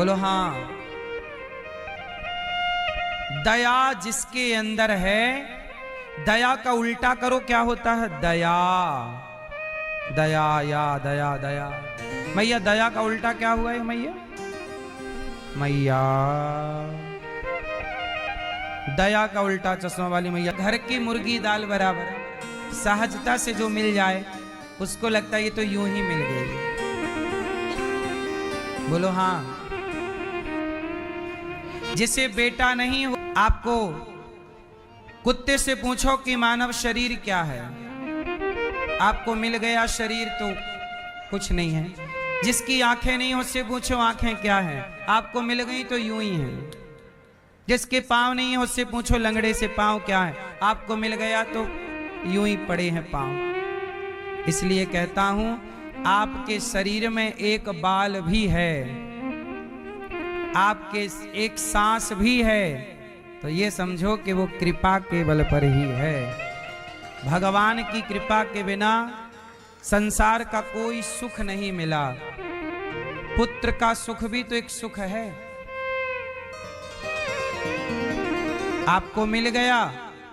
बोलो हाँ। दया जिसके अंदर है, दया का उल्टा करो क्या होता है? दया। दया या दया दया। मैया दया का उल्टा क्या हुआ है मैया? मैया दया का उल्टा चश्मा वाली मैया। घर की मुर्गी दाल बराबर, सहजता से जो मिल जाए उसको लगता है ये तो यूं ही मिल गई। बोलो हाँ। जिसे बेटा नहीं हो, आपको कुत्ते से पूछो कि मानव शरीर क्या है, आपको मिल गया शरीर तो कुछ नहीं है। जिसकी आंखें नहीं, उससे पूछो आंखें क्या हैं, आपको मिल गई तो यूं ही हैं। जिसके पांव नहीं है, उससे पूछो लंगड़े से पांव क्या है, आपको मिल गया तो यूं ही पड़े हैं पांव। इसलिए कहता हूं, आपके शरीर में एक बाल भी है, आपके एक सांस भी है, तो ये समझो कि वो कृपा के बल पर ही है। भगवान की कृपा के बिना संसार का कोई सुख नहीं मिला। पुत्र का सुख भी तो एक सुख है। आपको मिल गया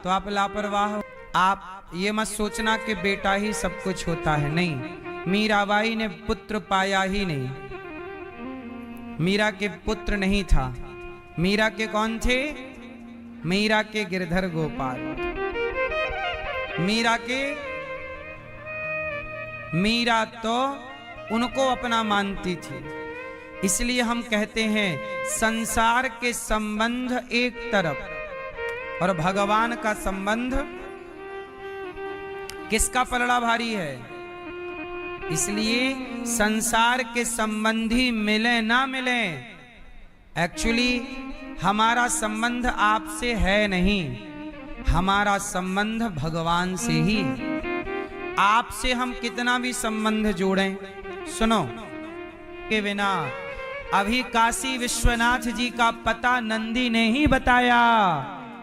तो आप लापरवाह हो। आप ये मत सोचना कि बेटा ही सब कुछ होता है, नहीं। मीराबाई ने पुत्र पाया ही नहीं, मीरा के पुत्र नहीं था। मीरा के कौन थे? मीरा के गिरधर गोपाल। मीरा तो उनको अपना मानती थी। इसलिए हम कहते हैं संसार के संबंध एक तरफ और भगवान का संबंध किसका पलड़ा भारी है। इसलिए संसार के संबंधी मिले ना मिले, एक्चुअली हमारा संबंध आपसे है नहीं, हमारा संबंध भगवान से ही। आपसे हम कितना भी संबंध जोड़ें, सुनो, के बिना अभी काशी विश्वनाथ जी का पता नंदी ने ही बताया।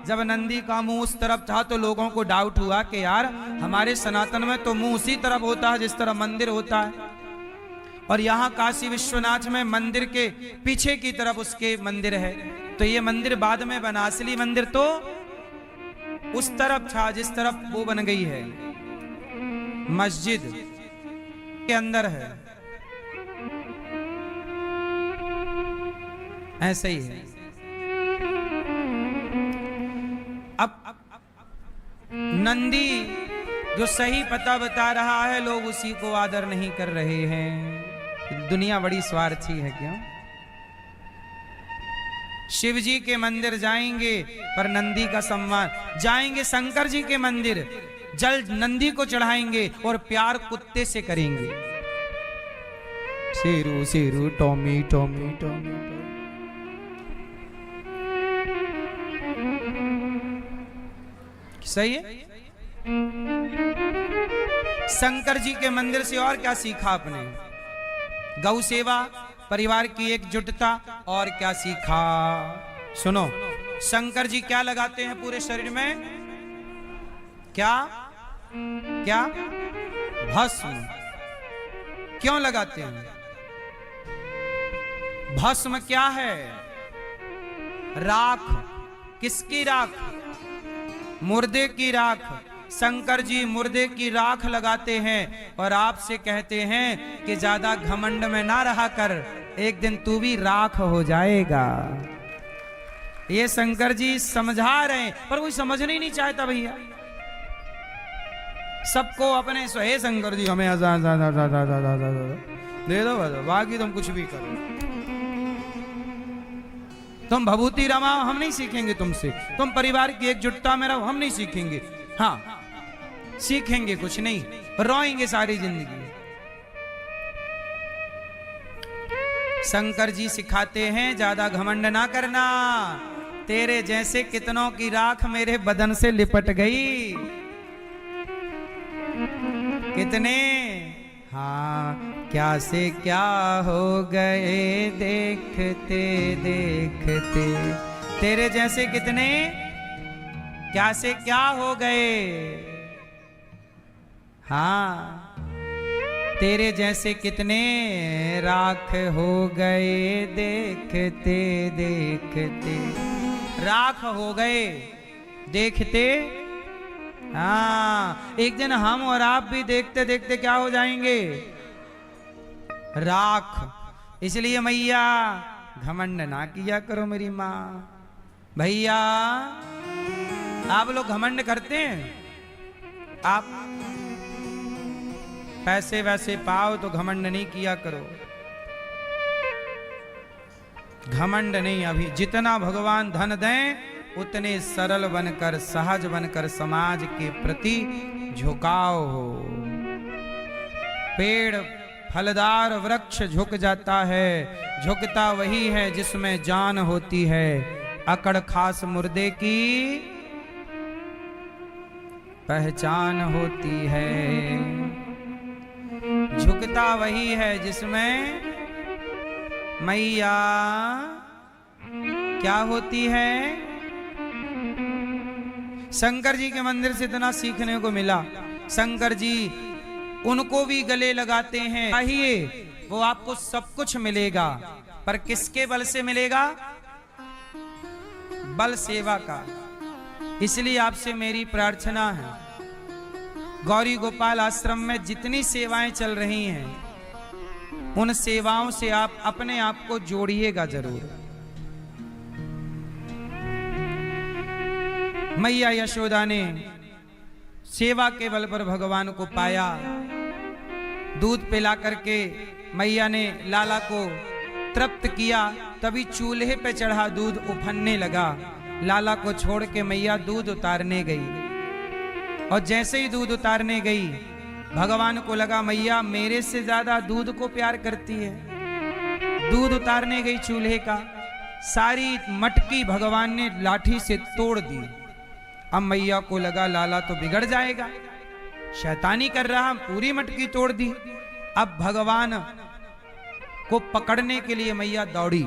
जब नंदी का मुंह उस तरफ था तो लोगों को डाउट हुआ कि यार हमारे सनातन में तो मुंह उसी तरफ होता है जिस तरह मंदिर होता है, और यहाँ काशी विश्वनाथ में मंदिर के पीछे की तरफ उसके मंदिर है। तो ये मंदिर बाद में बना, असली मंदिर तो उस तरफ था जिस तरफ वो बन गई है, मस्जिद के अंदर है। ऐसे ही है। अब नंदी जो सही पता बता रहा है, लोग उसी को आदर नहीं कर रहे हैं। दुनिया बड़ी स्वार्थी है क्यों? शिव जी के मंदिर जाएंगे पर नंदी का सम्मान, जाएंगे शंकर जी के मंदिर, जल नंदी को चढ़ाएंगे और प्यार कुत्ते से करेंगे। Sheru Sheru Tommy Tommy Tommy. सही है। शंकर जी के मंदिर से और क्या सीखा आपने? गौ सेवा, परिवार की एकजुटता, और क्या सीखा? सुनो, शंकर जी क्या लगाते हैं पूरे शरीर में? क्या क्या? भस्म। क्यों लगाते हैं? भस्म क्या है? राख। किसकी राख? मुर्दे की राख। शंकर जी मुर्दे की राख लगाते हैं और आपसे कहते हैं कि ज्यादा घमंड में ना रहा कर, एक दिन तू भी राख हो जाएगा। ये शंकर जी समझा रहे हैं पर कोई समझना ही नहीं चाहता भैया। सबको अपने हे शंकर जी हमें दे दो, बाकी तुम कुछ भी करो, तुम भभूति रमाओ, हम नहीं सीखेंगे तुमसे। तुम परिवार की एकजुटता में रहो, हम नहीं सीखेंगे। हाँ सीखेंगे कुछ नहीं, रोएंगे सारी जिंदगी। शंकर जी सिखाते हैं ज्यादा घमंड ना करना, तेरे जैसे कितनों की राख मेरे बदन से लिपट गई। कितने, हाँ क्या से क्या हो गए देखते देखते, तेरे जैसे कितने क्या से क्या हो गए। हाँ तेरे जैसे कितने राख हो गए देखते देखते, राख हो गए देखते। हाँ, एक दिन हम और आप भी देखते देखते क्या हो जाएंगे? राख। इसलिए मैया घमंड ना किया करो मेरी माँ। भैया आप लोग घमंड करते हैं? आप पैसे वैसे पाओ तो घमंड नहीं किया करो। घमंड नहीं, अभी जितना भगवान धन दें उतने सरल बनकर, सहज बनकर समाज के प्रति झुकाव हो। पेड़ फलदार वृक्ष झुक जाता है, झुकता वही है जिसमें जान होती है। अकड़ खास मुर्दे की पहचान होती है। झुकता वही है जिसमें मैया क्या होती है। शंकर जी के मंदिर से इतना सीखने को मिला। शंकर जी उनको भी गले लगाते हैं। चाहिए वो आपको सब कुछ मिलेगा, पर किसके बल से मिलेगा? बल सेवा का। इसलिए आपसे मेरी प्रार्थना है, गौरी गोपाल आश्रम में जितनी सेवाएं चल रही हैं उन सेवाओं से आप अपने आप को जोड़िएगा जरूर। मैया यशोदा ने सेवा के बल पर भगवान को पाया। दूध पिला करके मैया ने लाला को तृप्त किया, तभी चूल्हे पे चढ़ा दूध उफनने लगा। लाला को छोड़ के मैया दूध उतारने गई, और जैसे ही दूध उतारने गई भगवान को लगा मैया मेरे से ज्यादा दूध को प्यार करती है। दूध उतारने गई चूल्हे का, सारी मटकी भगवान ने लाठी से तोड़ दी। अब मैया को लगा लाला तो बिगड़ जाएगा, शैतानी कर रहा, पूरी मटकी तोड़ दी। अब भगवान को पकड़ने के लिए मैया दौड़ी।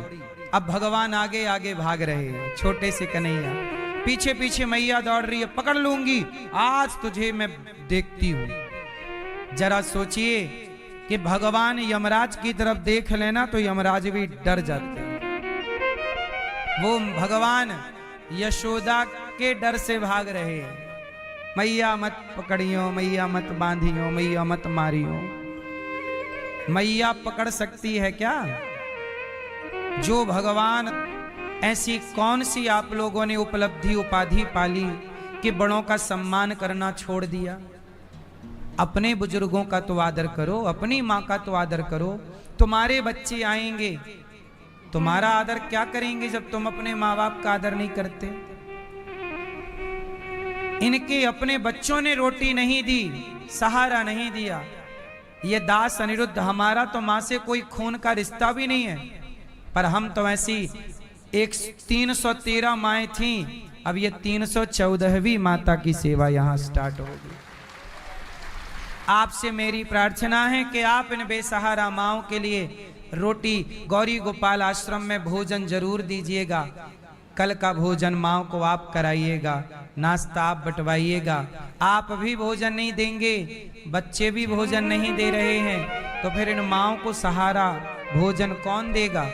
अब भगवान आगे आगे भाग रहे हैं, छोटे से कन्हैया पीछे पीछे मैया दौड़ रही है, पकड़ लूंगी आज तुझे मैं देखती हूं। जरा सोचिए कि भगवान यमराज की तरफ देख लेना तो यमराज भी डर जाते हैं। वो भगवान यशोदा के डर से भाग रहे हैं। मैया मत पकड़ियो, मैया मत बांधियो, मैया मत मारियो। मैया पकड़ सकती है क्या? जो भगवान, ऐसी कौन सी आप लोगों ने उपलब्धि उपाधि पाली कि बड़ों का सम्मान करना छोड़ दिया? अपने बुजुर्गों का तो आदर करो, अपनी माँ का तो आदर करो। तुम्हारे बच्चे आएंगे, तुम्हारा आदर क्या करेंगे जब तुम अपने माँ बाप का आदर नहीं करते? इनके अपने बच्चों ने रोटी नहीं दी, सहारा नहीं दिया। ये दास अनिरुद्ध, हमारा तो माँ से कोई खून का रिश्ता भी नहीं है, पर हम तो ऐसी 313 माएँ थीं, अब ये 314वीं माता की सेवा यहाँ स्टार्ट होगी। आपसे मेरी प्रार्थना है कि आप इन बेसहारा माँओं के लिए रोटी गौरी गोपाल आश्रम में भोजन जरूर दीजिएगा। कल का भोजन माँओं को आप कराइएगा, नाश्ता आप बंटवाइएगा। आप भी भोजन नहीं देंगे, बच्चे भी भोजन नहीं दे रहे हैं, तो फिर इन माँओं को सहारा भोजन कौन देगा?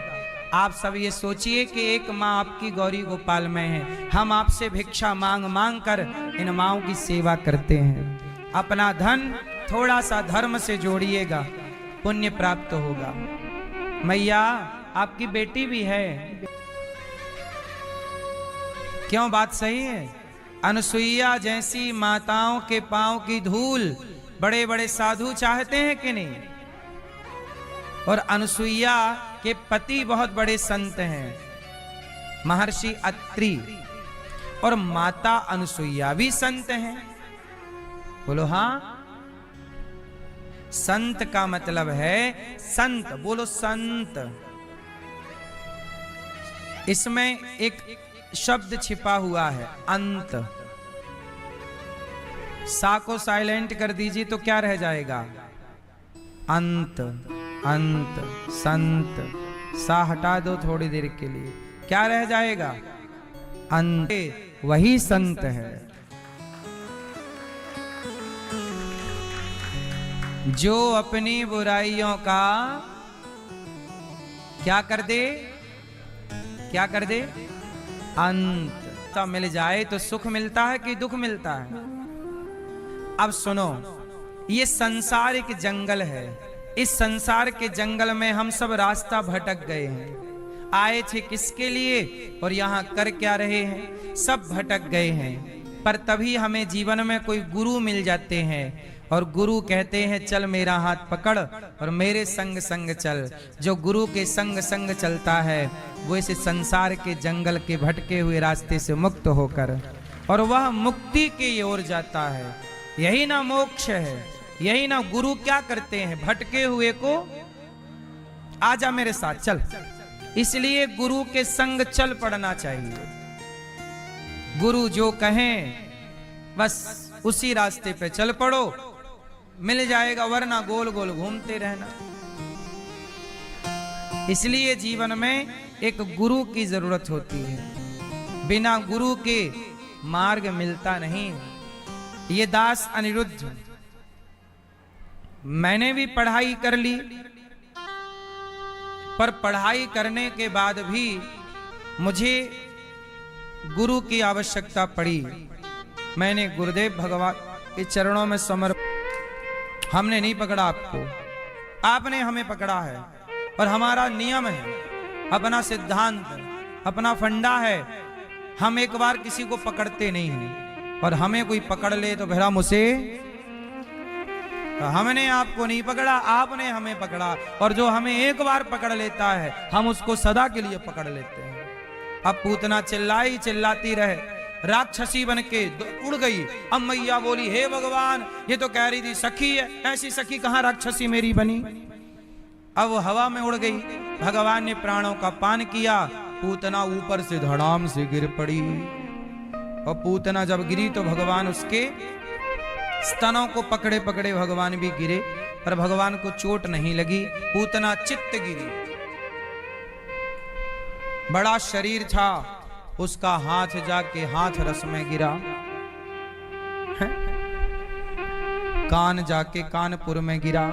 आप सब ये सोचिए कि एक माँ आपकी गौरी गोपाल में है, हम आपसे भिक्षा मांग मांग कर इन माँओं की सेवा करते हैं। अपना धन थोड़ा सा धर्म से जोड़िएगा, पुण्य प्राप्त होगा। मैया आपकी बेटी भी है, क्यों? बात सही है। अनुसुईया जैसी माताओं के पांव की धूल बड़े बड़े साधु चाहते हैं कि नहीं? और अनुसुईया के पति बहुत बड़े संत हैं, महर्षि अत्रि, और माता अनुसुईया भी संत हैं। बोलो हाँ। संत का मतलब है संत, बोलो संत। इसमें एक शब्द छिपा हुआ है, अंत। सा को साइलेंट कर दीजिए तो क्या रह जाएगा? अंत। अंत, संत। सा हटा दो थोड़ी देर के लिए, क्या रह जाएगा? अंत। वही संत है। जो अपनी बुराइयों का क्या कर दे, क्या कर दे, अंत। तब मिल जाए तो सुख मिलता है कि दुख मिलता है। अब सुनो, ये संसार एक जंगल है। इस संसार के जंगल में हम सब रास्ता भटक गए हैं। आए थे किसके लिए और यहाँ कर क्या रहे हैं, सब भटक गए हैं। पर तभी हमें जीवन में कोई गुरु मिल जाते हैं और गुरु कहते हैं चल मेरा हाथ पकड़ और मेरे संग संग चल। जो गुरु के संग संग चलता है वो इस संसार के जंगल के भटके हुए रास्ते से मुक्त होकर और वह मुक्ति की ओर जाता है। यही ना मोक्ष है, यही ना गुरु क्या करते हैं, भटके हुए को आजा मेरे साथ चल। इसलिए गुरु के संग चल पड़ना चाहिए। गुरु जो कहें बस उसी रास्ते पे चल पड़ो, मिल जाएगा, वरना गोल गोल घूमते रहना। इसलिए जीवन में एक गुरु की जरूरत होती है। बिना गुरु के मार्ग मिलता नहीं। ये दास अनिरुद्ध, मैंने भी पढ़ाई कर ली, पर पढ़ाई करने के बाद भी मुझे गुरु की आवश्यकता पड़ी। मैंने गुरुदेव भगवान के चरणों में हमने नहीं पकड़ा आपको, आपने हमें पकड़ा है। और हमारा नियम है, अपना सिद्धांत, अपना फंडा है। हम एक बार किसी को पकड़ते नहीं हैं और हमें कोई पकड़ ले तो फिर हम उसे, हमने आपको नहीं पकड़ा, आपने हमें पकड़ा। और जो हमें एक बार पकड़ लेता है हम उसको सदा के लिए पकड़ लेते हैं। अब पूतना चिल्लाई चिल्लाती रहे, राक्षसी बन के उड़ गई। अब मैया बोली हे भगवान, ये तो कह रही थी सखी है, ऐसी सखी कहां राक्षसी मेरी बनी। अब वो हवा में उड़ गई। भगवान ने प्राणों का पान किया, पूतना ऊपर से धड़ाम से गिर पड़ी। और पूतना जब गिरी तो भगवान उसके स्तनों को पकड़े पकड़े भगवान भी गिरे, पर भगवान को चोट नहीं लगी। पूतना चित्त गिरी। बड़ा शरीर था उसका, हाथ जाके हाथ रस में गिरा, कान जाके कानपुर में गिरा।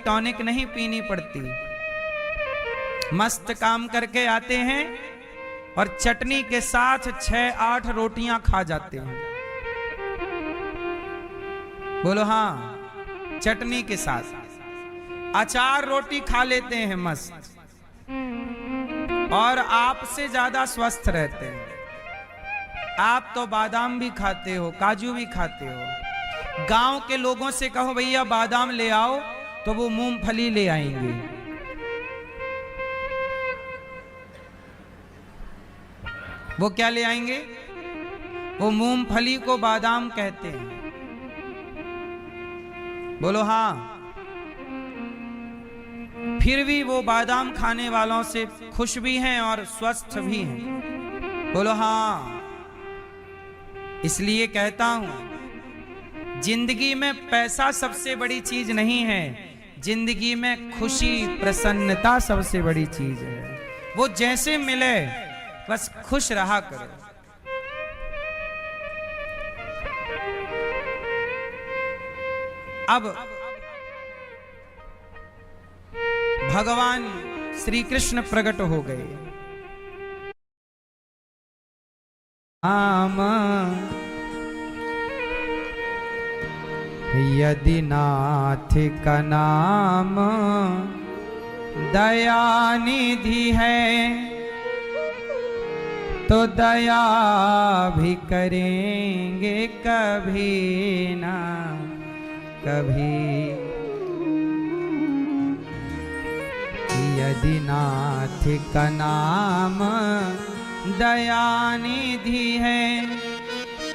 टॉनिक नहीं पीनी पड़ती, मस्त काम करके आते हैं और चटनी के साथ 6-8 रोटियां खा जाते हैं। बोलो हाँ, चटनी के साथ अचार रोटी खा लेते हैं मस्त, और आपसे ज्यादा स्वस्थ रहते हैं। आप तो बादाम भी खाते हो, काजू भी खाते हो। गांव के लोगों से कहो भैया बादाम ले आओ तो वो मूंगफली ले आएंगे। वो क्या ले आएंगे, वो मूंगफली को बादाम कहते हैं। बोलो हाँ। फिर भी वो बादाम खाने वालों से खुश भी हैं और स्वस्थ भी हैं। बोलो हाँ। इसलिए कहता हूं जिंदगी में पैसा सबसे बड़ी चीज नहीं है, जिंदगी में खुशी प्रसन्नता सबसे बड़ी चीज है। वो जैसे मिले बस खुश रहा करो। अब भगवान श्री कृष्ण प्रकट हो गए। आम यदि नाथ का नाम दयानिधि है तो दया भी करेंगे कभी ना कभी। यदि नाथ का नाम दयानिधि है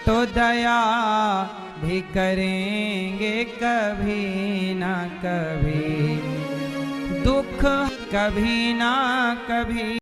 तो दया भी करेंगे कभी ना कभी, दुख कभी ना कभी।